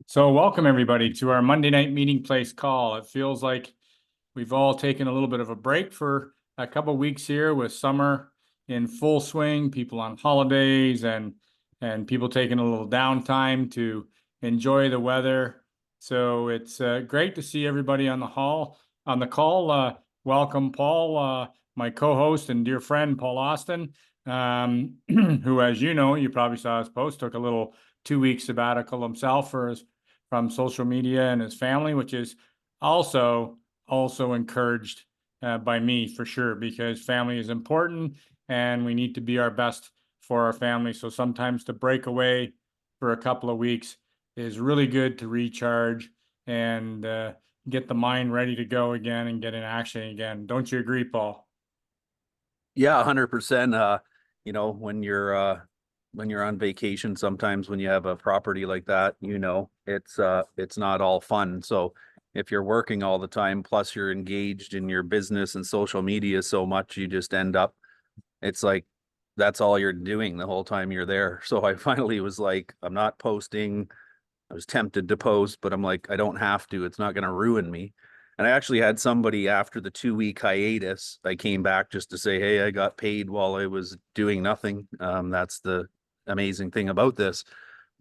So welcome everybody to our Monday night meeting place call. It feels like we've all taken a little bit of a break for a couple of weeks here with summer in full swing, people on holidays and people taking a little downtime to enjoy the weather. So it's great to see everybody on the call. Welcome, Paul, my co-host and dear friend, Paul Austin, who, as you know, you probably saw his post, took a little 2 week sabbatical himself from social media and his family, which is also encouraged by me for sure, because family is important and we need to be our best for our family. So sometimes to break away for a couple of weeks is really good to recharge and get the mind ready to go again and get in action again. Don't you agree, Paul? Yeah, 100%. When you're on vacation, sometimes when you have a property like that, it's not all fun. So if you're working all the time, plus you're engaged in your business and social media so much, you just end up, it's like that's all you're doing the whole time you're there. So I finally was like, I'm not posting. I was tempted to post, but I'm like, I don't have to. It's not going to ruin me. And I actually had somebody after the 2 week hiatus. I came back just to say, hey, I got paid while I was doing nothing. That's the amazing thing about this.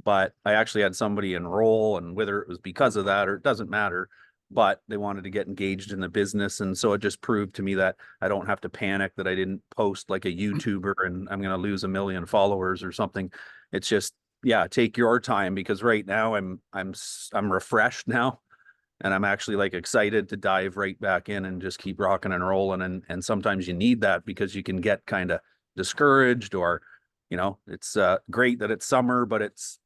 But I actually had somebody enroll, and whether it was because of that or it doesn't matter, but they wanted to get engaged in the business. And so it just proved to me that I don't have to panic that I didn't post like a YouTuber and I'm going to lose 1 million followers or something. It's just, yeah, take your time because right now I'm refreshed now and I'm actually like excited to dive right back in and just keep rocking and rolling. And sometimes you need that because you can get kind of discouraged or, it's great that it's summer, but it's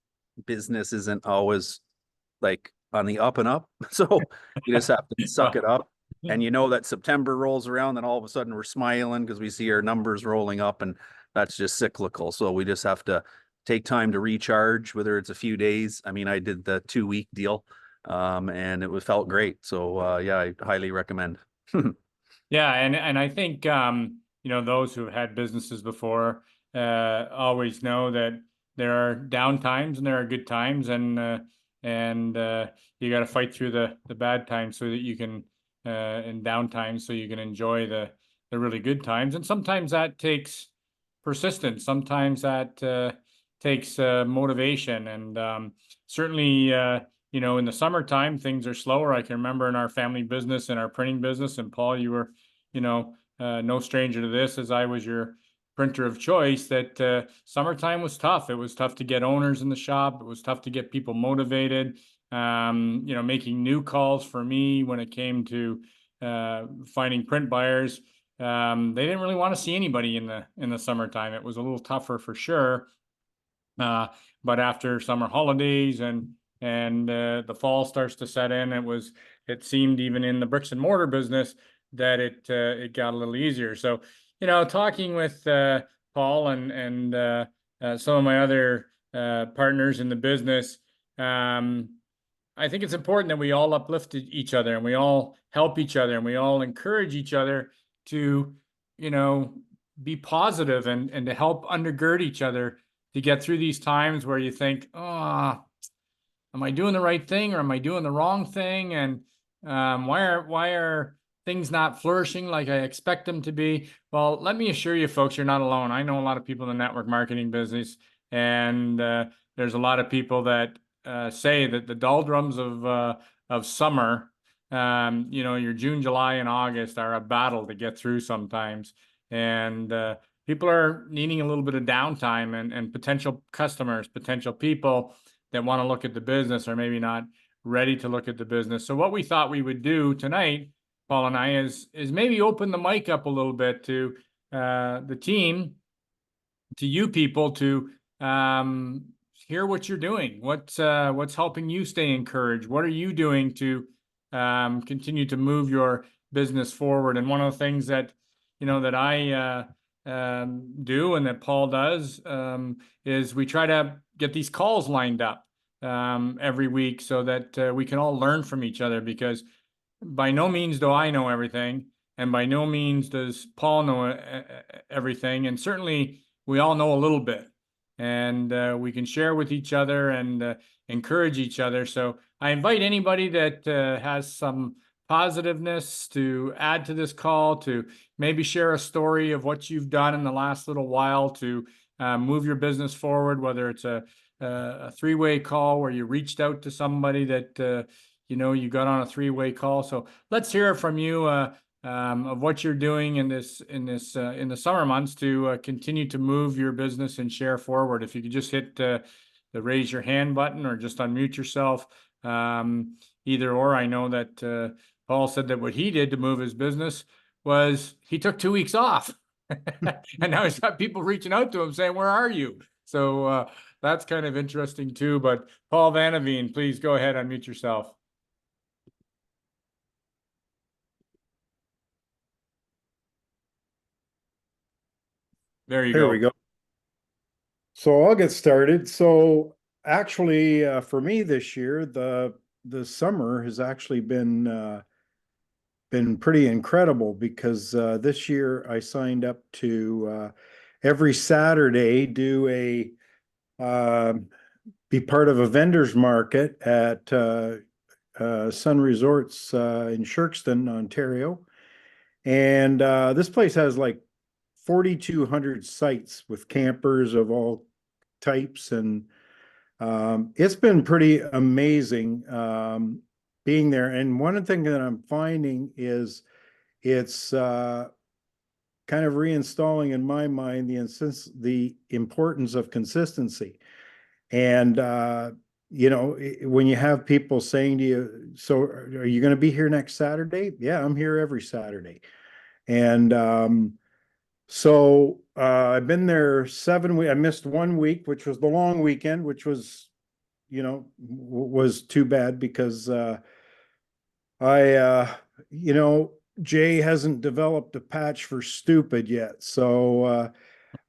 business isn't always like on the up and up. So you just have to suck Well, it up. And you know that September rolls around, and all of a sudden we're smiling because we see our numbers rolling up, and that's just cyclical. So we just have to take time to recharge, whether it's a few days. I mean, I did the 2 week deal, and it was felt great. So yeah, I highly recommend. yeah, and I think those who have had businesses before always know that there are down times and there are good times, and you got to fight through the bad times so that you can and down times so you can enjoy the really good times. And sometimes that takes persistence. Sometimes that takes motivation, and certainly. In the summertime, things are slower. I can remember in our family business, in our printing business, and Paul, you were no stranger to this, as I was your printer of choice, that summertime was tough. It was tough to get owners in the shop. It was tough to get people motivated. Making new calls for me when it came to finding print buyers. They didn't really want to see anybody in the summertime. It was a little tougher for sure. Uh, but after summer holidays and the fall starts to set in, it seemed even in the bricks and mortar business that it got a little easier. So, talking with Paul and some of my other partners in the business, I think it's important that we all uplift each other and we all help each other and we all encourage each other to, you know, be positive and to help undergird each other to get through these times where you think, oh, am I doing the right thing or am I doing the wrong thing? And why are things not flourishing like I expect them to be? Well, let me assure you, folks, you're not alone. I know a lot of people in the network marketing business, and there's a lot of people that say that the doldrums of summer, your June, July, and August are a battle to get through sometimes, and people are needing a little bit of downtime, and potential customers, potential people that want to look at the business are maybe not ready to look at the business. So what we thought we would do tonight, Paul and I, is maybe open the mic up a little bit to the team, to you people, to hear what you're doing. What's helping you stay encouraged? What are you doing to continue to move your business forward? And one of the things that that I do and that Paul does is we try to get these calls lined up every week so that we can all learn from each other, because by no means do I know everything, and by no means does Paul know everything, and certainly we all know a little bit. and we can share with each other and encourage each other. So I invite anybody that has some positiveness to add to this call, to maybe share a story of what you've done in the last little while to move your business forward, whether it's a three-way call where you reached out to somebody that you got on a three-way call. So let's hear from you of what you're doing in the summer months to continue to move your business and share forward. If you could just hit the raise your hand button or just unmute yourself, either or. I know that Paul said that what he did to move his business was he took 2 weeks off. And now he's got people reaching out to him saying, "Where are you?" So that's kind of interesting too. But Paul Vanaveen, please go ahead, unmute yourself. There you There go. we go. So I'll get started. So actually, for me this year, the summer has actually been pretty incredible because this year I signed up to every Saturday do be part of a vendors market at Sun Resorts in Sherkston, Ontario. And this place has like 4,200 sites with campers of all types, and it's been pretty amazing being there. And one thing that I'm finding is it's kind of reinstalling in my mind the importance of consistency. And when you have people saying to you, "So are you going to be here next Saturday?" "Yeah, I'm here every Saturday." And so I've been there 7 weeks. I missed 1 week, which was the long weekend, which was, was too bad because Jay hasn't developed a patch for stupid yet. So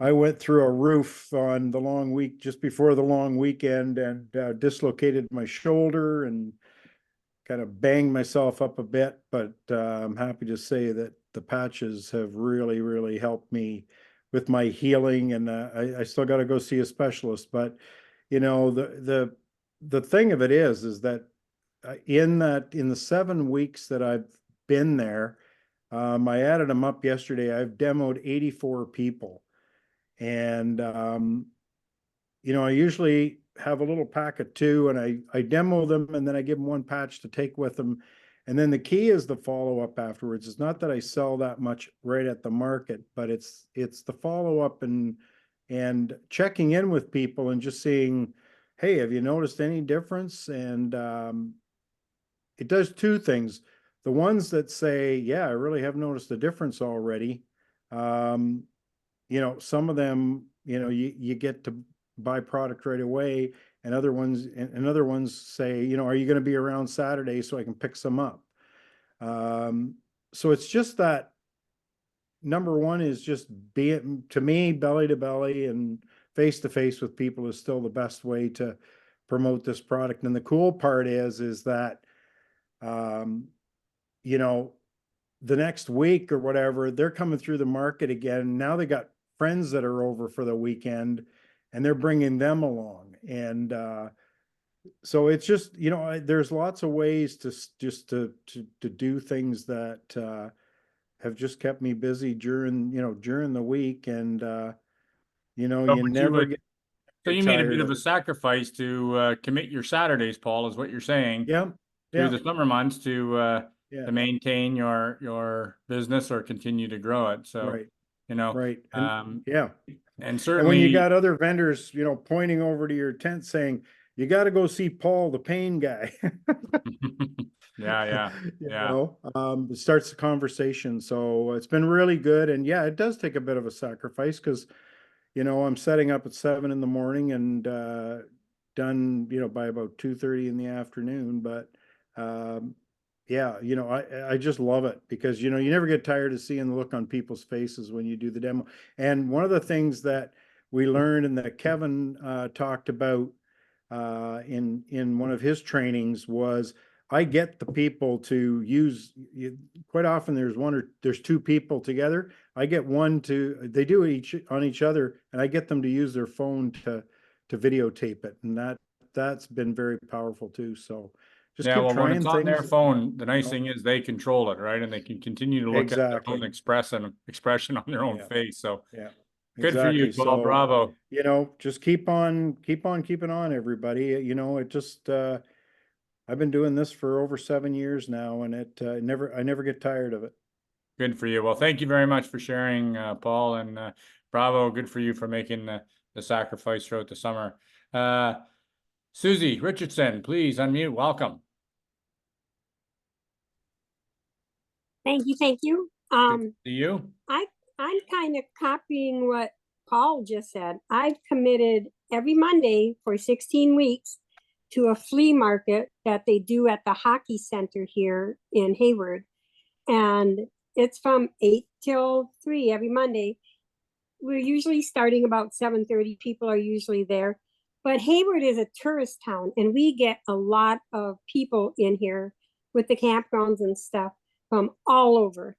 I went through a roof on the long week just before the long weekend and dislocated my shoulder and kind of banged myself up a bit. But I'm happy to say that the patches have really, really helped me with my healing, and I still got to go see a specialist. But the thing of it is that in the 7 weeks that I've been there, I added them up yesterday. I've demoed 84 people, and I usually have a little pack of two, and I demo them, and then I give them one patch to take with them. And then the key is the follow-up afterwards. It's not that I sell that much right at the market, but it's the follow-up and checking in with people and just seeing, "Hey, have you noticed any difference?" And it does two things. The ones that say, "Yeah, I really have noticed a difference already," some of them, you get to buy product right away, and other ones say, "Are you going to be around Saturday so I can pick some up?" So it's just that number one is just being, to me, belly to belly and face to face with people is still the best way to promote this product. And the cool part is that, the next week or whatever, they're coming through the market again. Now they got friends that are over for the weekend, and they're bringing them along. And so it's just, there's lots of ways to do things that have just kept me busy during the week. And you never get So you made a tired bit of of a it. sacrifice to commit your Saturdays, Paul, is what you're saying, Yeah, through yeah, the summer months to yeah. maintain your business or continue to grow it. So, Right, you know, right. And um, yeah. and And when you certainly, got other vendors, pointing over to your tent saying, "You got to go see Paul, the pain guy." yeah, yeah. It starts the conversation. So it's been really good. And yeah, it does take a bit of a sacrifice because, I'm setting up at 7 in the morning and done, by about 2:30 in the afternoon. But yeah, I just love it because, you never get tired of seeing the look on people's faces when you do the demo. And one of the things that we learned and that Kevin talked about in one of his trainings was I get the people to use, quite often there's two people together. I get one they do each on each other, and I get them to use their phone to videotape it. And that's been very powerful too. So just Yeah, keep well, when trying it's on their things. phone, the nice know. thing is they control it, right? And they can continue to look at their own Exactly. expression on their own Yeah. face. So Yeah, good for you, exactly. Paul. So, Bravo. just keep on keeping on, everybody. It just, I've been doing this for over 7 years now, and I never get tired of it. Good for you. Well, thank you very much for sharing, Paul, and bravo. Good for you for making the sacrifice throughout the summer. Susie Richardson, please unmute. Welcome. Thank you, thank you. Good to see you. I'm kind of copying what Paul just said. I've committed every Monday for 16 weeks to a flea market that they do at the hockey center here in Hayward. And it's from 8 till 3 every Monday. We're usually starting about 7:30. People are usually there. But Hayward is a tourist town, and we get a lot of people in here with the campgrounds and stuff from all over.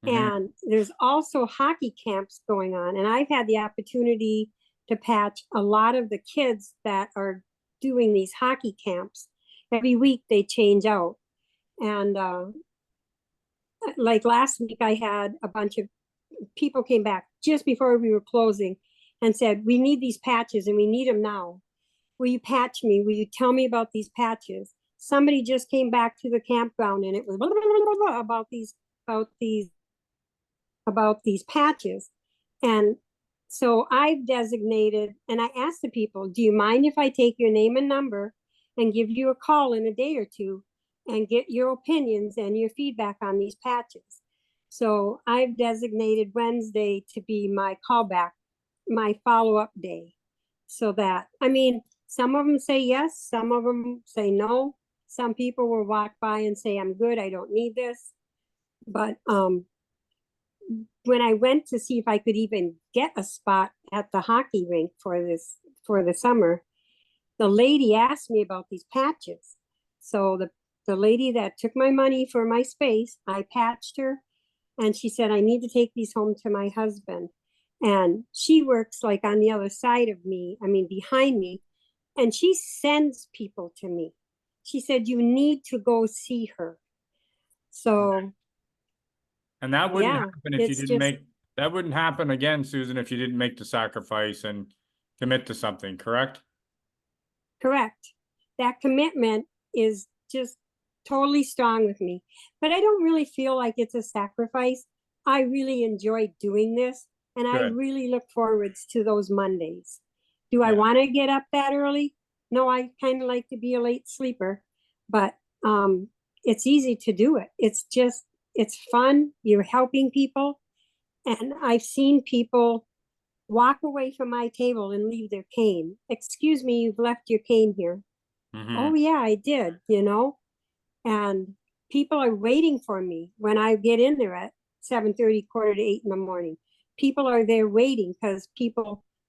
And there's also hockey camps going on. And I've had the opportunity to patch a lot of the kids that are doing these hockey camps. Every week they change out. And like last week, I had a bunch of people came back just before we were closing and said, we need these patches and we need them now. Will you patch me? Will you tell me about these patches? Somebody just came back to the campground and it was blah, blah, blah, blah, about these patches. And so I've designated, and I asked the people, do you mind if I take your name and number and give you a call in a day or two and get your opinions and your feedback on these patches? So I've designated Wednesday to be my callback, my follow-up day. So that, I mean, some of them say yes, some of them say no. Some people will walk by and say, I'm good, I don't need this. But when I went to see if I could even get a spot at the hockey rink for the summer, the lady asked me about these patches. So the lady that took my money for my space, I patched her, and she said, I need to take these home to my husband. And she works like on the other side of me, I mean, behind me, and she sends people to me. She said, you need to go see her. So and that wouldn't yeah, happen if you didn't that wouldn't happen again, Susan, if you didn't make the sacrifice and commit to something, correct? Correct. That commitment is just totally strong with me. But I don't really feel like it's a sacrifice. I really enjoy doing this, and I Good. really look forwards to those Mondays. Do I Yeah. want to get up that early? No, I kind of like to be a late sleeper, but it's easy to do it. It's fun. You're helping people. And I've seen people walk away from my table and leave their cane. Excuse me, you've left your cane here. Oh yeah, I did, and people are waiting for me when I get in there at 7:30, 7:45 in the morning. People are there waiting because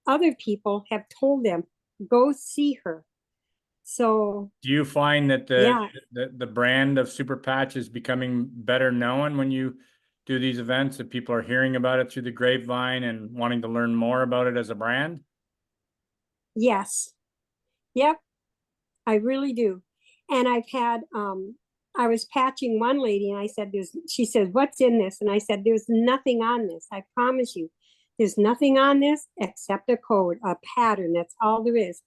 other people have told them, go see her. So Do you find that yeah, the brand of Super Patch is becoming better known when you do these events, that people are hearing about it through the grapevine and wanting to learn more about it as a brand? yes. Yep, I really do. And I've had I was patching one lady and I said, she said, what's in this? And I said, there's nothing on this. I promise you, there's nothing on this except a code, a pattern. That's all there is.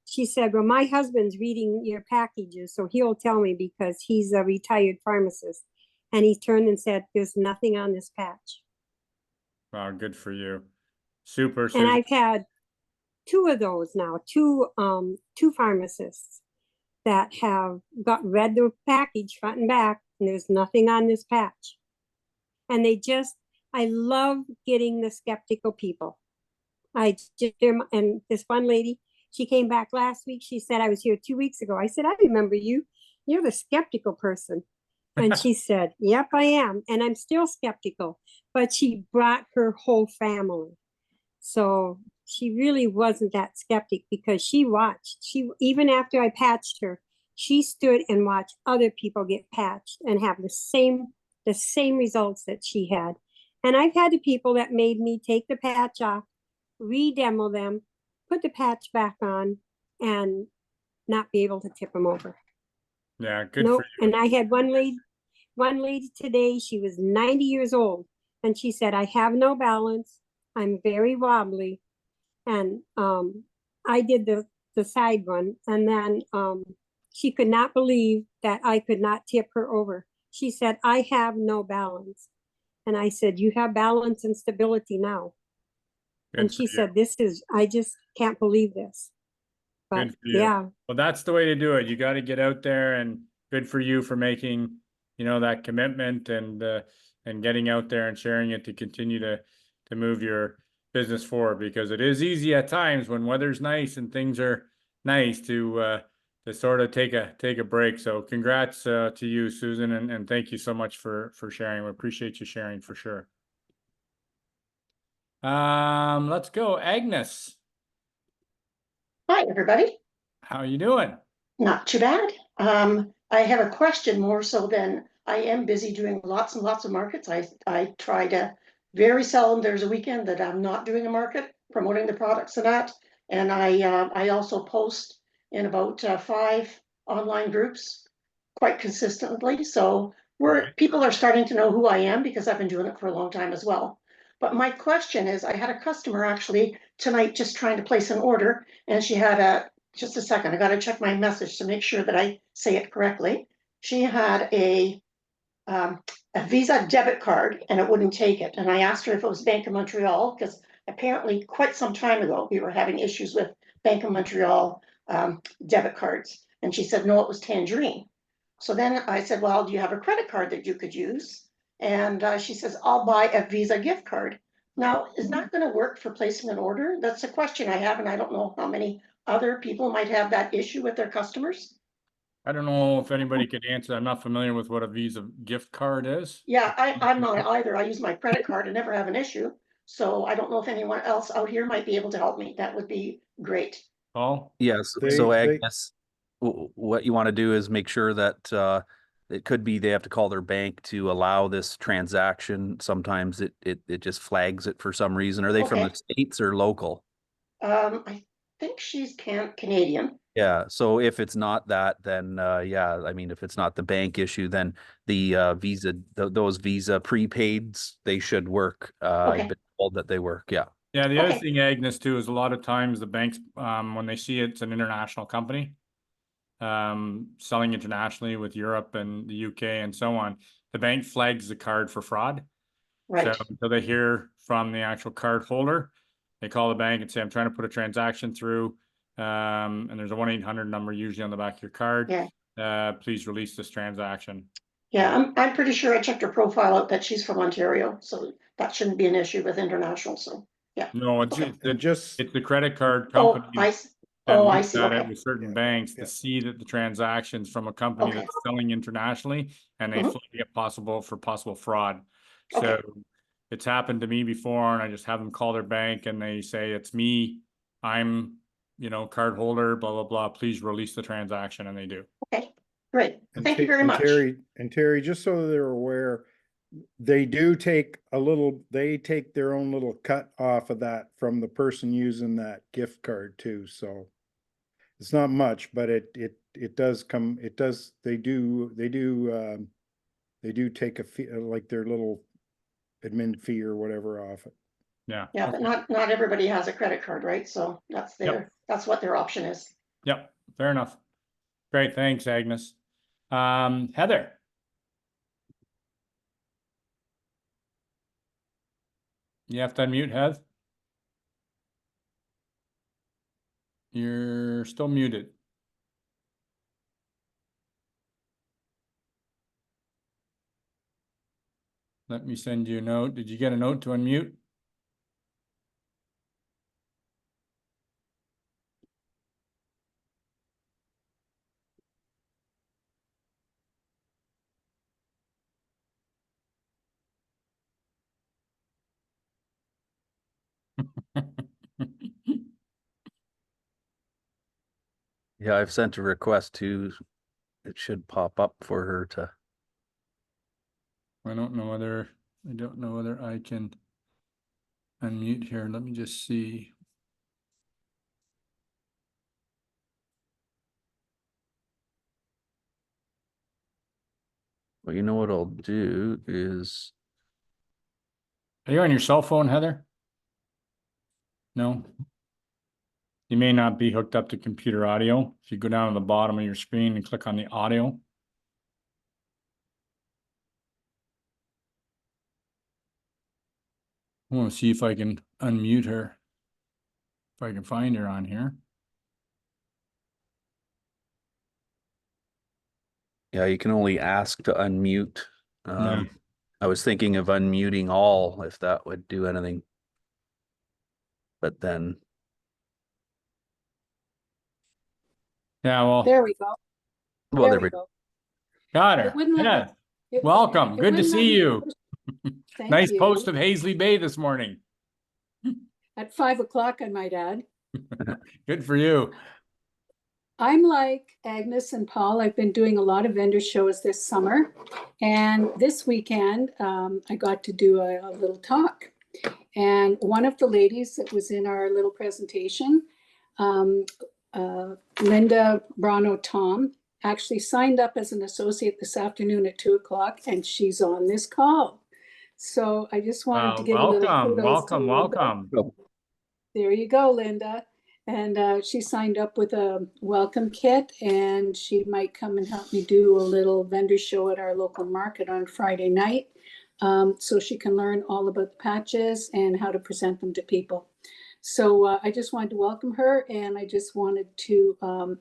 She said, well, my husband's reading your packages, so he'll tell me because he's a retired pharmacist. And he turned and said, there's nothing on this patch. Wow, good for you. Super, And Susan. I've had two of those now, two pharmacists that have read the package front and back, and there's nothing on this patch. And I love getting the skeptical people. And this one lady, she came back last week. She said, I was here 2 weeks ago. I said, I remember you. You're the skeptical person. And she said, yep, I am. And I'm still skeptical. But she brought her whole family. So she really wasn't that skeptic because she watched. Even after I patched her, She stood and watched other people get patched and have the same results that she had. And I've had the people that made me take the patch off, re-demo them, put the patch back on, and not be able to tip them over. Yeah, good Nope. for you. And I had one lady today, she was 90 years old, and she said, I have no balance. I'm very wobbly. And I did the side one, and then she could not believe that I could not tip her over. She said, I have no balance. And I said, you have balance and stability now. And Good she for you. said, I just can't believe this. But Good for you. yeah, Well, that's the way to do it. You got to get out there, and good for you for making, that commitment and getting out there and sharing it to continue to move your business forward, because it is easy at times when weather's nice and things are nice to sort of take a break. So congrats to you, Susan, and thank you so much for sharing. We appreciate you sharing for sure. Let's go, Agnes. Hi, everybody. How are you doing? Not too bad. I have a question more so than I am busy doing lots and lots of markets. I try to, very seldom there's a weekend that I'm not doing a market, promoting the products and that. And I also post in about 5 online groups quite consistently. So Right. people are starting to know who I am because I've been doing it for a long time as well. But my question is, I had a customer actually tonight just trying to place an order, and she had just a second, I gotta check my message to make sure that I say it correctly. She had a Visa debit card and it wouldn't take it. And I asked her if it was Bank of Montreal, because apparently quite some time ago, we were having issues with Bank of Montreal debit cards. And she said, no, it was Tangerine. So then I said, well, do you have a credit card that you could use? And she says, I'll buy a Visa gift card. Now, is that gonna work for placing an order? That's a question I have, and I don't know how many other people might have that issue with their customers. I don't know if anybody could answer. I'm not familiar with what a Visa gift card is. Yeah, I'm not either. I use my credit card and never have an issue. So I don't know if anyone else out here might be able to help me. That would be great. Paul? Yes, They- so they- Agnes, what you want to do is make sure that it could be they have to call their bank to allow this transaction. Sometimes it just flags it for some reason. Are they from Okay. the States or local? I think she's Canadian. Yeah, so if it's not that, then yeah, I mean, if it's not the bank issue, then the Visa, those Visa prepaids, they should work. Okay. I've been told that they work, yeah. Yeah, the other Okay. thing, Agnes, too, is a lot of times the banks, when they see it's an international company, selling internationally with Europe and the UK and so on, the bank flags the card for fraud. Right. So until they hear from the actual card holder, they call the bank and say, I'm trying to put a transaction through. And there's a 1-800 number usually on the back of your card. Yeah. Please release this transaction. Yeah, I'm pretty sure I checked her profile out that she's from Ontario, so that shouldn't be an issue with international. So yeah. No, it's Okay. And just, it's the credit card Oh, companies I that see. look at it Okay. with certain Yeah, banks yeah. to see that the transactions from a company Okay. that's selling internationally, and they Mhm. flag it possible fraud. Okay. So it's happened to me before, and I just have them call their bank and they say, it's me, I'm, card holder, blah, blah, blah, please release the transaction, and they do. Okay. Great. and Thank you Ta- very and much. Terry, just so they're aware, they take their own little cut off of that from the person using that gift card too, so. It's not much, but it does come, they do take a fee, like their little admin fee or whatever off it. Yeah. Yeah, but not everybody has a credit card, right? So that's that's what their option is. Yep. Fair enough. Great. Thanks, Agnes. Heather. You have to unmute, Heath. You're still muted. Let me send you a note. Did you get a note to unmute? Yeah, I've sent a request to it should pop up for her to. I don't know whether I can unmute here. Let me just see. Well, you know what I'll do is, Are you on your cell phone, Heather? No? You may not be hooked up to computer audio. If you go down to the bottom of your screen and click on the audio. I want to see if I can unmute her. If I can find her on here. yeah, you can only ask to unmute. Yeah. I was thinking of unmuting all, if that would do anything. But then, Yeah, well, There we go. well, There we go. got It her. wouldn't let Yeah. me- it- Welcome. it Good to wouldn't let see me you. post. Thank Nice you. post of Hazley Bay this morning. At 5 o'clock, I might add. Good for you. I'm like Agnes and Paul. I've been doing a lot of vendor shows this summer. And this weekend, I got to do a little talk. And one of the ladies that was in our little presentation, Linda Brano Tom, actually signed up as an associate this afternoon at 2 o'clock, and she's on this call. So I just wanted to give a little Welcome, kudos to welcome. Linda. There you go, Linda. And she signed up with a welcome kit, and she might come and help me do a little vendor show at our local market on Friday night. So she can learn all about the patches and how to present them to people. So I just wanted to welcome her, and I just wanted to,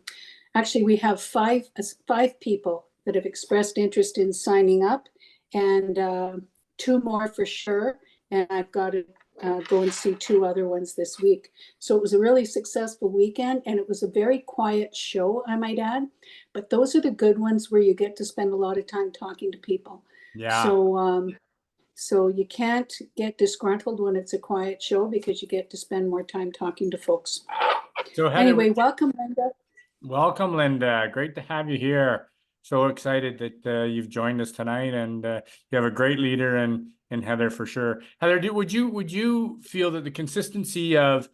actually, we have five people that have expressed interest in signing up, and 2 more for sure. And I've got to go and see 2 other ones this week. So it was a really successful weekend, and it was a very quiet show, I might add. But those are the good ones where you get to spend a lot of time talking to people. Yeah. So you can't get disgruntled when it's a quiet show because you get to spend more time talking to folks. So Heather, Anyway, welcome, Linda. welcome, Linda. Great to have you here. So excited that you've joined us tonight, and you have a great leader in Heather for sure. Heather, would you feel that the consistency of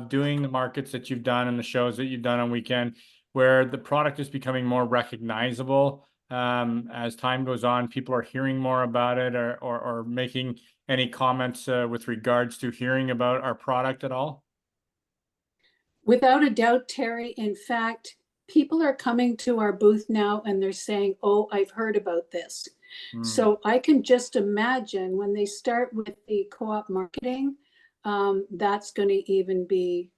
doing the markets that you've done and the shows that you've done on weekend, where the product is becoming more recognizable as time goes on, people are hearing more about it, or making any comments with regards to hearing about our product at all? Without a doubt, Terry. In fact, people are coming to our booth now and they're saying, oh, I've heard about this. So I can just imagine when they start with the co-op marketing, that's going to even be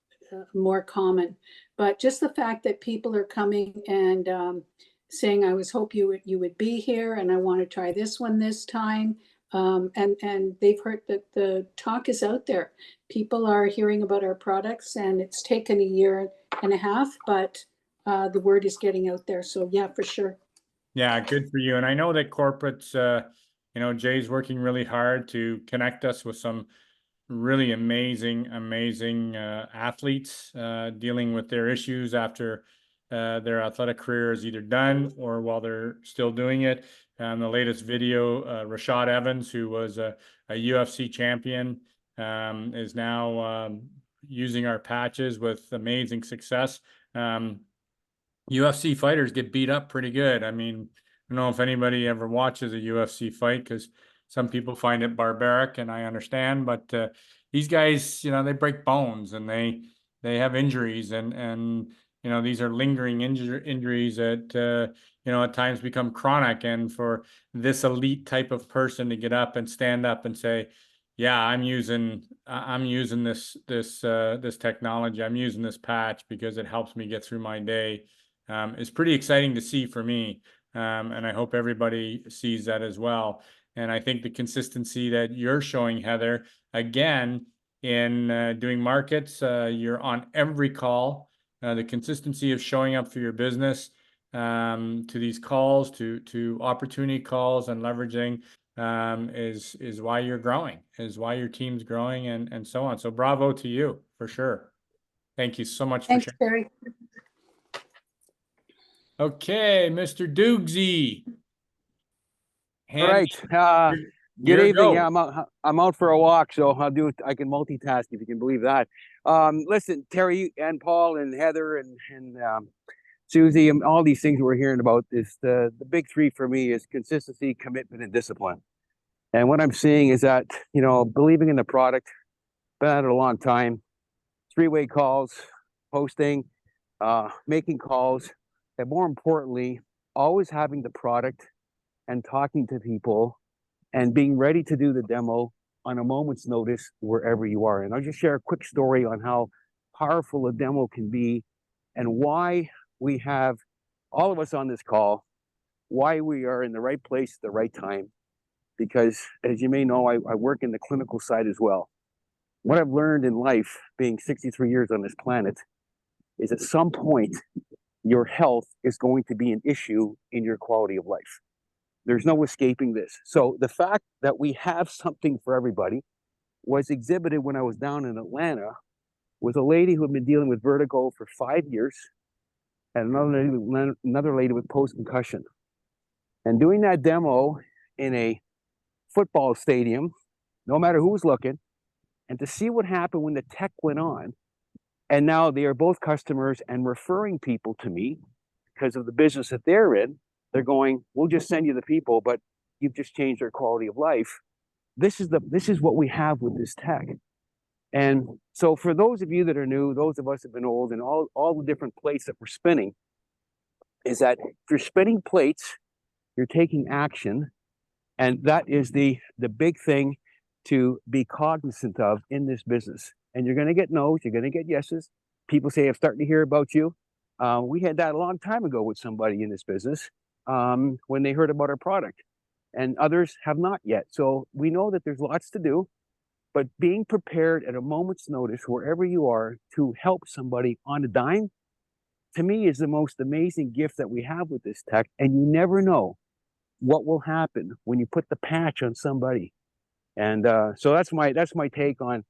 more common. But just the fact that people are coming and saying, I was hope you would be here, and I want to try this one this time. And they've heard that the talk is out there. People are hearing about our products, and it's taken 1.5 years, but the word is getting out there. So yeah, for sure. Yeah, good for you. And I know that corporates, Jay's working really hard to connect us with some really amazing athletes dealing with their issues after their athletic career is either done or while they're still doing it. The latest video, Rashad Evans, who was a UFC champion, is now using our patches with amazing success. UFC fighters get beat up pretty good. I mean, I don't know if anybody ever watches a UFC fight, because some people find it barbaric, and I understand, but these guys, they break bones, and they have injuries, and these are lingering injuries that at times become chronic. And for this elite type of person to get up and stand up and say, yeah, I'm using this technology, I'm using this patch because it helps me get through my day, is pretty exciting to see for me. And I hope everybody sees that as well. And I think the consistency that you're showing, Heather, again, in doing markets, you're on every call. The consistency of showing up for your business to these calls, to opportunity calls, and leveraging is why you're growing, is why your team's growing, and so on. So bravo to you for sure. Thank you so much for Thanks, sharing. Terry. Okay, Mr. Doogsy. All right. Good Your evening. go. Yeah, I'm out for a walk, so I can multitask if you can believe that. Listen, Terry and Paul and Heather and Susie, and all these things we're hearing about is the big three for me is consistency, commitment, and discipline. And what I'm seeing is that, believing in the product, been at it a long time, three-way calls, posting, making calls, and more importantly, always having the product and talking to people and being ready to do the demo on a moment's notice wherever you are. And I'll just share a quick story on how powerful a demo can be and why we have all of us on this call, why we are in the right place at the right time. Because as you may know, I work in the clinical side as well. What I've learned in life, being 63 years on this planet, is at some point, your health is going to be an issue in your quality of life. There's no escaping this. So the fact that we have something for everybody was exhibited when I was down in Atlanta with a lady who had been dealing with vertigo for 5 years and another lady with post-concussion. And doing that demo in a football stadium, no matter who was looking, and to see what happened when the tech went on, and now they are both customers and referring people to me because of the business that they're in. They're going, we'll just send you the people, but you've just changed their quality of life. This is what we have with this tech. And so for those of you that are new, those of us that have been old, and all the different plates that we're spinning, is that if you're spinning plates, you're taking action. And that is the big thing to be cognizant of in this business. And you're going to get no's, you're going to get yeses. People say, I'm starting to hear about you. We had that a long time ago with somebody in this business when they heard about our product, and others have not yet. So we know that there's lots to do, but being prepared at a moment's notice, wherever you are, to help somebody on a dime, to me is the most amazing gift that we have with this tech. And you never know what will happen when you put the patch on somebody. And so that's my take on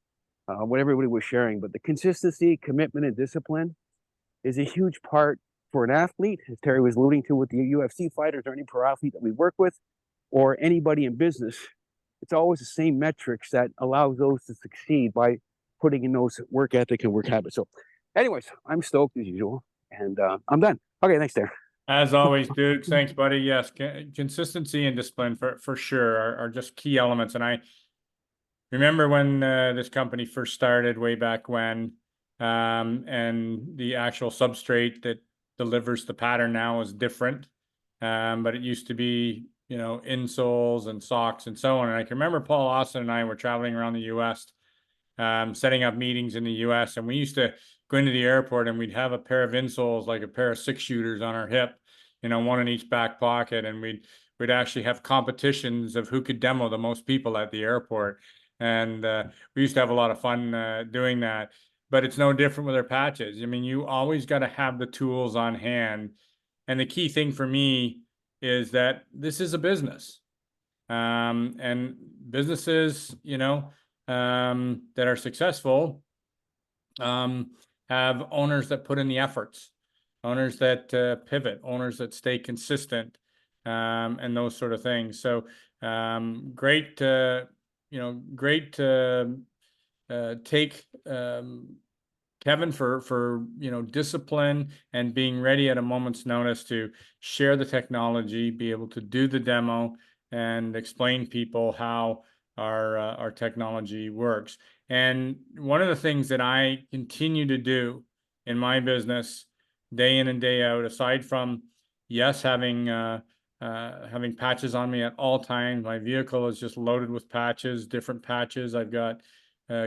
what everybody was sharing. But the consistency, commitment, and discipline is a huge part for an athlete, as Terry was alluding to with the UFC fighters or any pro athlete that we work with, or anybody in business. It's always the same metrics that allows those to succeed by putting in those work ethic and work habits. So anyways, I'm stoked as usual, and I'm done. Okay, thanks, Terry. As always, Duke, thanks, buddy. Yes, consistency and discipline for sure are just key elements. And I remember when this company first started way back when, and the actual substrate that delivers the pattern now is different. But it used to be, insoles and socks and so on. And I can remember Paul Austin and I were traveling around the US, setting up meetings in the US. And we used to go into the airport and we'd have a pair of insoles, like a pair of 6-shooters on our hip, one in each back pocket. And we'd actually have competitions of who could demo the most people at the airport. And we used to have a lot of fun doing that. But it's no different with our patches. I mean, you always got to have the tools on hand. And the key thing for me is that this is a business. And businesses, that are successful have owners that put in the efforts, owners that pivot, owners that stay consistent, and those sort of things. So great to take Kevin for discipline and being ready at a moment's notice to share the technology, be able to do the demo, and explain people how our technology works. And one of the things that I continue to do in my business day in and day out, aside from having patches on me at all times, my vehicle is just loaded with patches, different patches. I've got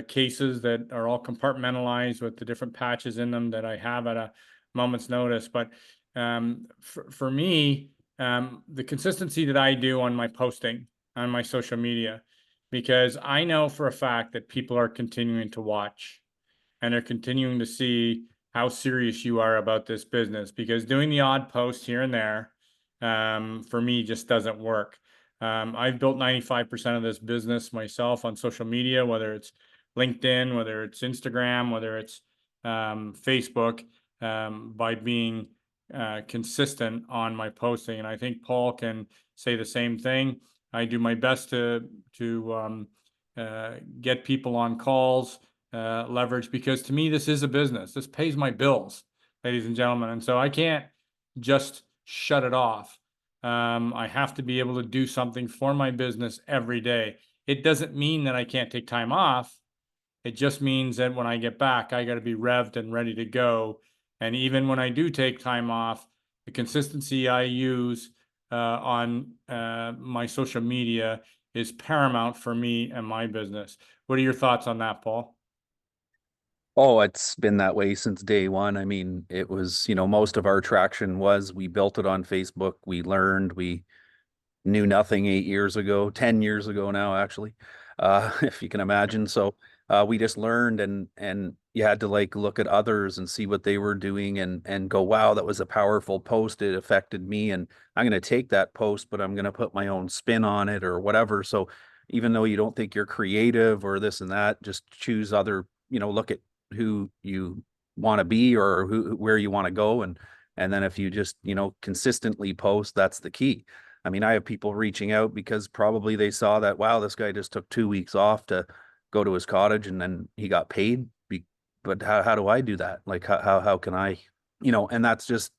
cases that are all compartmentalized with the different patches in them that I have at a moment's notice. But for me, the consistency that I do on my posting on my social media, because I know for a fact that people are continuing to watch and they're continuing to see how serious you are about this business, because doing the odd post here and there for me just doesn't work. I've built 95% of this business myself on social media, whether it's LinkedIn, whether it's Instagram, whether it's Facebook, by being consistent on my posting, and I think Paul can say the same thing. I do my best to get people on calls, leverage, because to me, this is a business. This pays my bills, ladies and gentlemen. And so I can't just shut it off. I have to be able to do something for my business every day. It doesn't mean that I can't take time off. It just means that when I get back, I got to be revved and ready to go. And even when I do take time off, the consistency I use on my social media is paramount for me and my business. What are your thoughts on that, Paul? Oh, it's been that way since day one. I mean, it was, most of our traction was we built it on Facebook. We learned, we knew nothing 8 years ago, 10 years ago now, actually, if you can imagine. So we just learned, and you had to like look at others and see what they were doing and go, wow, that was a powerful post. It affected me, and I'm going to take that post, but I'm going to put my own spin on it or whatever. So even though you don't think you're creative or this and that, just choose other, look at who you want to be or where you want to go. And then if you just, consistently post, that's the key. I mean, I have people reaching out because probably they saw that, wow, this guy just took 2 weeks off to go to his cottage and then he got paid. But how do I do that? Like, how can I, and that's just,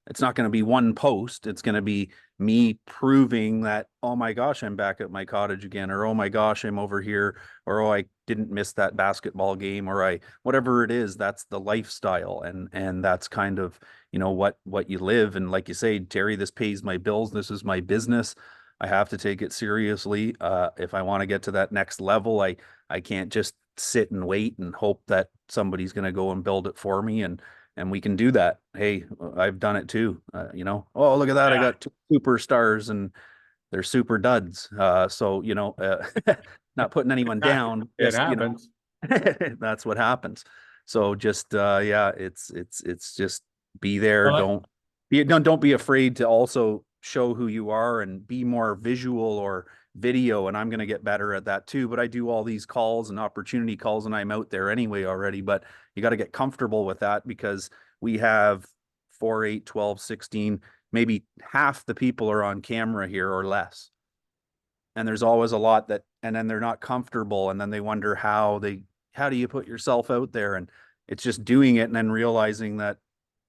it's not going to be one post. It's going to be me proving that, oh my gosh, I'm back at my cottage again, or, oh my gosh, I'm over here, or, oh, I didn't miss that basketball game, or whatever it is, that's the lifestyle. And that's kind of, what you live. And like you say, Terry, this pays my bills. This is my business. I have to take it seriously. If I want to get to that next level, I can't just sit and wait and hope that somebody's going to go and build it for me. And we can do that. Hey, I've done it too. Oh, look at that. I got 2 superstars and they're super duds. So, not putting anyone down. It Just, happens. that's what happens. So just, it's just be there. Well, Don't be afraid to also show who you are and be more visual or video. And I'm going to get better at that too. But I do all these calls and opportunity calls and I'm out there anyway already, but you got to get comfortable with that because we have 4, 8, 12, 16, maybe half the people are on camera here or less. And there's always a lot and then they're not comfortable. And then they wonder how do you put yourself out there? And it's just doing it and then realizing that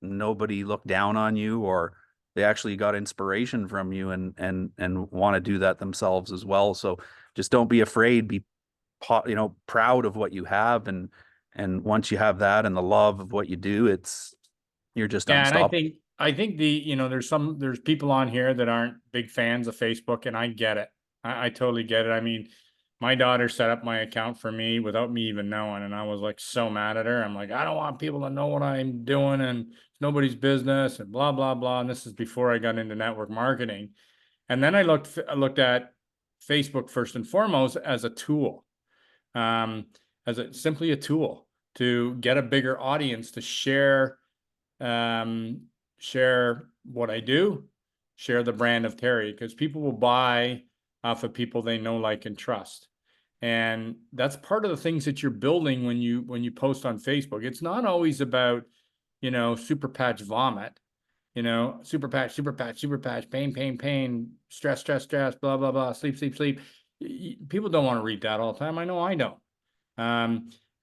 nobody looked down on you or they actually got inspiration from you and want to do that themselves as well. So just don't be afraid, be proud of what you have. And once you have that and the love of what you do, you're just unstoppable. And I think there's people on here that aren't big fans of Facebook, and I get it. I totally get it. I mean, my daughter set up my account for me without me even knowing, and I was like so mad at her. I'm like, I don't want people to know what I'm doing, and it's nobody's business, and blah blah blah. And this is before I got into network marketing. And then I looked at Facebook first and foremost as a tool, simply a tool to get a bigger audience to share what I do, share the brand of Terry, because people will buy off of people they know, like, and trust. And that's part of the things that you're building when you post on Facebook. It's not always about, super patch vomit, super patch, pain, stress, blah, blah, blah, sleep. People don't want to read that all the time. I know I don't.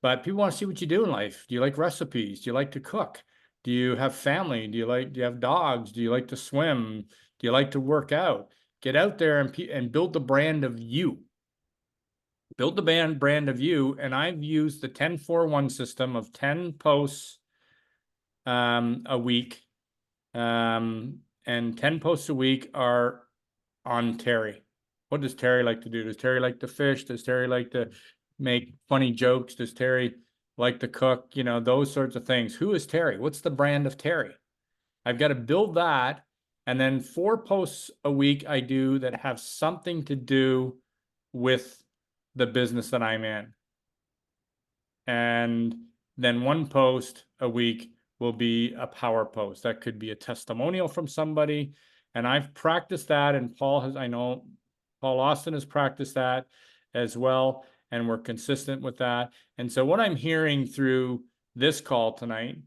But people want to see what you do in life. Do you like recipes? Do you like to cook? Do you have family? Do you have dogs? Do you like to swim? Do you like to work out? Get out there and build the brand of you. Build the brand of you. And I've used the 10-4-1 system of 10 posts a week. And 10 posts a week are on Terry. What does Terry like to do? Does Terry like to fish? Does Terry like to make funny jokes? Does Terry like to cook? Those sorts of things. Who is Terry? What's the brand of Terry? I've got to build that. And then 4 posts a week I do that have something to do with the business that I'm in. And then 1 post a week will be a power post. That could be a testimonial from somebody. And I've practiced that. And I know Paul Austin has practiced that as well. And we're consistent with that. And so what I'm hearing through this call tonight,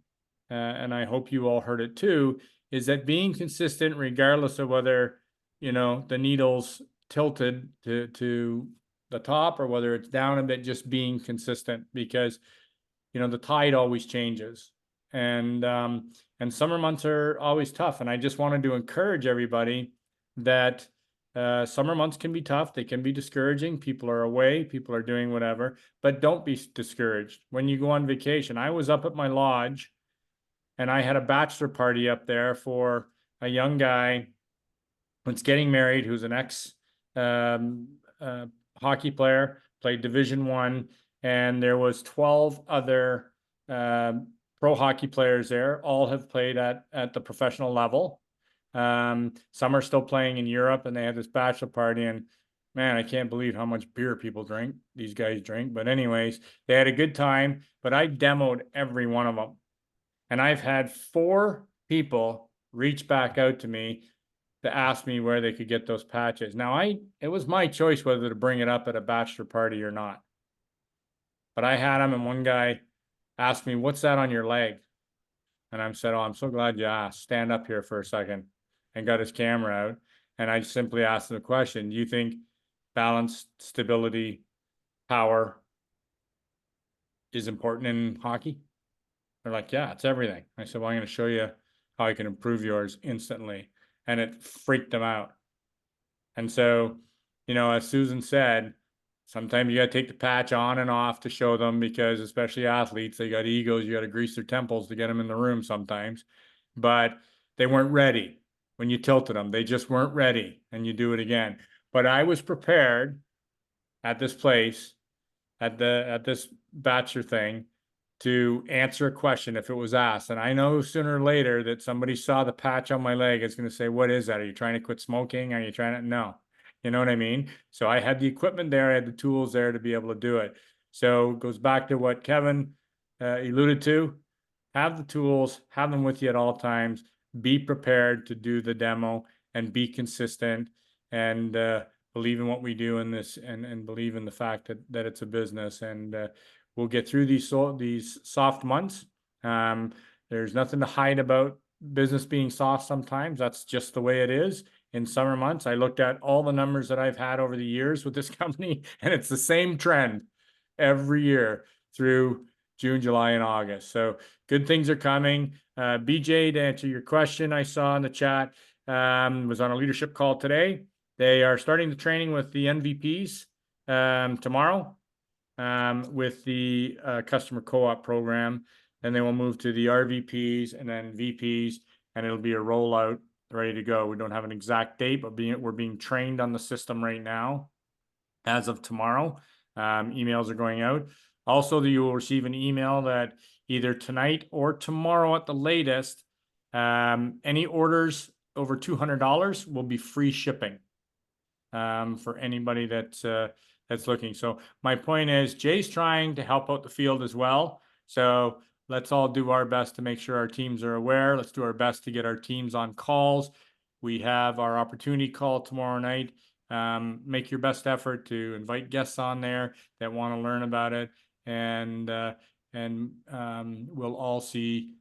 and I hope you all heard it too, is that being consistent, regardless of whether, you know, the needle's tilted to the top or whether it's down a bit, just being consistent, because, you know, the tide always changes. And summer months are always tough. And I just wanted to encourage everybody that summer months can be tough. They can be discouraging. People are away, people are doing whatever, but don't be discouraged. When you go on vacation, I was up at my lodge and I had a bachelor party up there for a young guy who's getting married, who's an ex hockey player, played Division I, and there was 12 other pro hockey players there. All have played at the professional level. Some are still playing in Europe, and they had this bachelor party, and man, I can't believe how much beer people drink. These guys drink, but anyways, they had a good time, but I demoed every one of them. And I've had 4 people reach back out to me to ask me where they could get those patches. Now, it was my choice whether to bring it up at a bachelor party or not. But I had them, and one guy asked me, "What's that on your leg?" And I said, "Oh, I'm so glad you asked. Stand up here for a second," and got his camera out. And I simply asked him the question, "Do you think balance, stability, power is important in hockey?" They're like, "Yeah, it's everything." I said, "Well, I'm going to show you how I can improve yours instantly." And it freaked them out. And so, you know, as Susan said, sometimes you got to take the patch on and off to show them, because especially athletes, they got egos. You got to grease their temples to get them in the room sometimes. But they weren't ready when you tilted them. They just weren't ready, and you do it again. But I was prepared at this place, at this bachelor thing, to answer a question if it was asked. And I know sooner or later that somebody saw the patch on my leg is going to say, "What is that? Are you trying to quit smoking? Are you trying to?" No. You know what I mean? So I had the equipment there. I had the tools there to be able to do it. So it goes back to what Kevin alluded to. Have the tools, have them with you at all times. Be prepared to do the demo and be consistent, and believe in what we do in this, and believe in the fact that it's a business. And we'll get through these soft months. There's nothing to hide about business being soft sometimes. That's just the way it is. In summer months, I looked at all the numbers that I've had over the years with this company, and it's the same trend every year through June, July, and August. So good things are coming. BJ, to answer your question, I saw in the chat, was on a leadership call today. They are starting the training with the NVPs tomorrow with the customer co-op program. Then they will move to the RVPs and then VPs, and it'll be a rollout ready to go. We don't have an exact date, but we're being trained on the system right now as of tomorrow. Emails are going out. Also, you will receive an email that either tonight or tomorrow at the latest, any orders over $200 will be free shipping for anybody that's looking. So my point is, Jay's trying to help out the field as well. So let's all do our best to make sure our teams are aware. Let's do our best to get our teams on calls. We have our opportunity call tomorrow night. Make your best effort to invite guests on there that want to learn about it, and we'll all see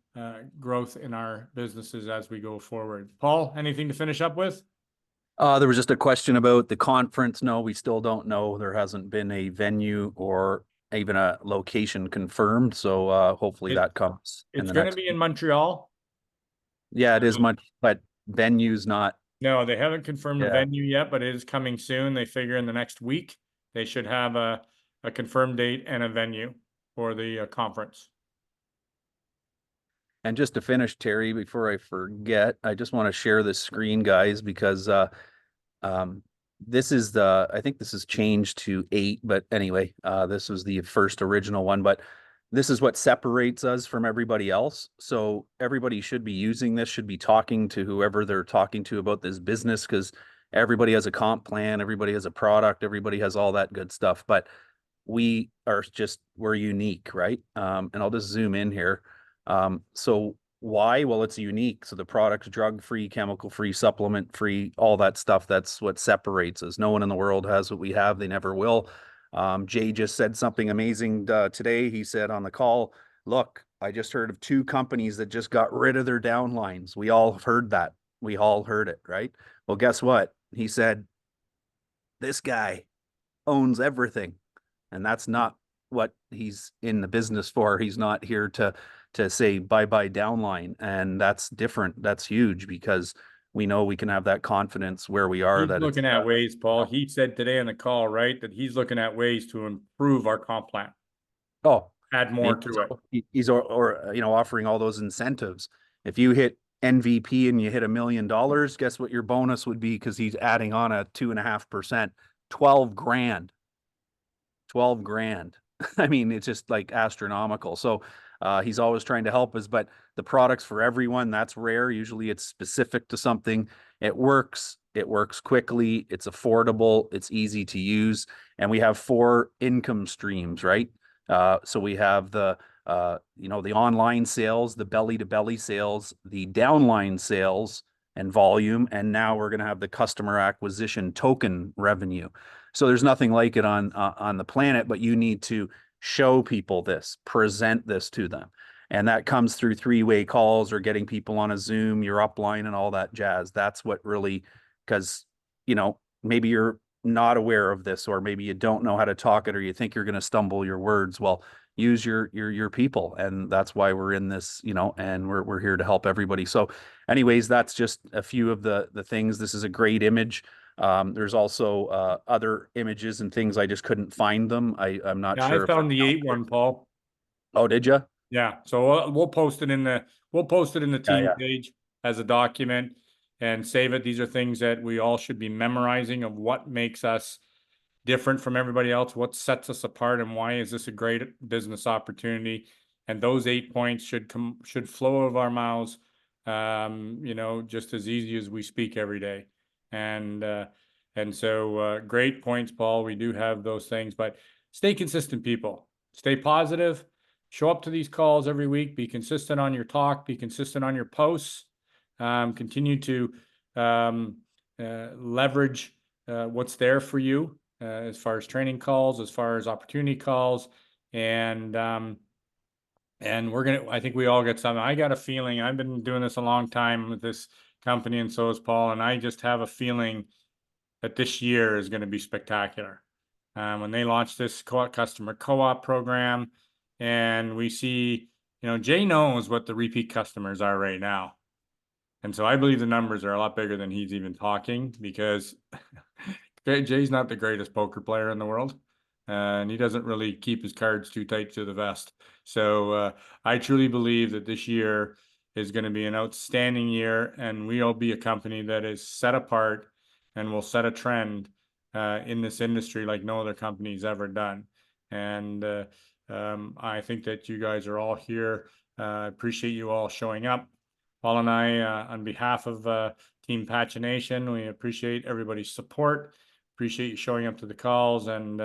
growth in our businesses as we go forward. Paul, anything to finish up with? There was just a question about the conference. No, we still don't know. There hasn't been a venue or even a location confirmed. So hopefully that comes. It's going to be in Montreal. Yeah, it is much, but venue's not. No, they haven't confirmed the venue yet, but it is coming soon. They figure in the next week they should have a confirmed date and a venue for the conference. And just to finish, Terry, before I forget, I just want to share this screen, guys, because this is I think this has changed to 8, but anyway, this was the first original one, but this is what separates us from everybody else. So everybody should be using this, should be talking to whoever they're talking to about this business, because everybody has a comp plan, everybody has a product, everybody has all that good stuff, but we're unique, right? And I'll just zoom in here. So why? Well, it's unique. So the product's drug-free, chemical-free, supplement-free, all that stuff. That's what separates us. No one in the world has what we have. They never will. Jay just said something amazing today. He said on the call, look, I just heard of 2 companies that just got rid of their downlines. We all have heard that. We all heard it, right? Well, guess what? He said, this guy owns everything. And that's not what he's in the business for. He's not here to say bye-bye downline. And that's different. That's huge because we know we can have that confidence where we are. He's That looking at ways, Paul. He said today on the call, right, that he's looking at ways to improve our comp plan, oh, add more to it. He's or you know, offering all those incentives. If you hit MVP and you hit $1 million, guess what your bonus would be? Because he's adding on a 2.5%, 12 grand. 12 grand. I mean, it's just like astronomical. So he's always trying to help us, but the products for everyone, that's rare. Usually it's specific to something. It works quickly, it's affordable, it's easy to use. And we have 4 income streams, right? So we have the, you know, the online sales, the belly to belly sales, the downline sales and volume. And now we're going to have the customer acquisition token revenue. So there's nothing like it on the planet, but you need to show people this, present this to them. And that comes through 3-way calls or getting people on a Zoom, your upline and all that jazz. That's what really, because, you know, maybe you're not aware of this, or maybe you don't know how to talk it, or you think you're going to stumble your words. Well, use your people. And that's why we're in this, you know, and we're here to help everybody. So anyways, that's just a few of the things. This is a great image. There's also other images and things. I just couldn't find them. I'm not Yeah, sure. I found the 8 one, Paul. Oh, did you? Yeah, so we'll post it in the team yeah. page as a document and save it. These are things that we all should be memorizing of what makes us different from everybody else, what sets us apart, and why is this a great business opportunity. And those 8 points should flow out of our mouths, you know, just as easy as we speak every day. And so great points, Paul. We do have those things, but stay consistent, people. Stay positive. Show up to these calls every week. Be consistent on your talk. Be consistent on your posts. Continue to leverage what's there for you as far as training calls, as far as opportunity calls, and I think we all get something. I got a feeling. I've been doing this a long time with this company, and so is Paul. And I just have a feeling that this year is going to be spectacular. When they launch this customer co-op program. And we see, you know, Jay knows what the repeat customers are right now. And so I believe the numbers are a lot bigger than he's even talking, because Jay's not the greatest poker player in the world. And he doesn't really keep his cards too tight to the vest. So I truly believe that this year is going to be an outstanding year, and we'll be a company that is set apart and will set a trend in this industry like no other company's ever done. And I think that you guys are all here. Appreciate you all showing up. Paul and I, on behalf of Team Patchination, we appreciate everybody's support. Appreciate you showing up to the calls, and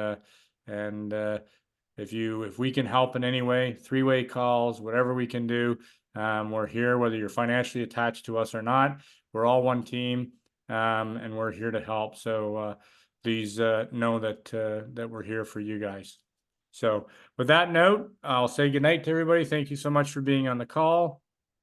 if we can help in any way, 3-way calls, whatever we can do, we're here. Whether you're financially attached to us or not, we're all one team, and we're here to help. So please know that we're here for you guys. So with that note, I'll say goodnight to everybody. Thank you so much for being on the call.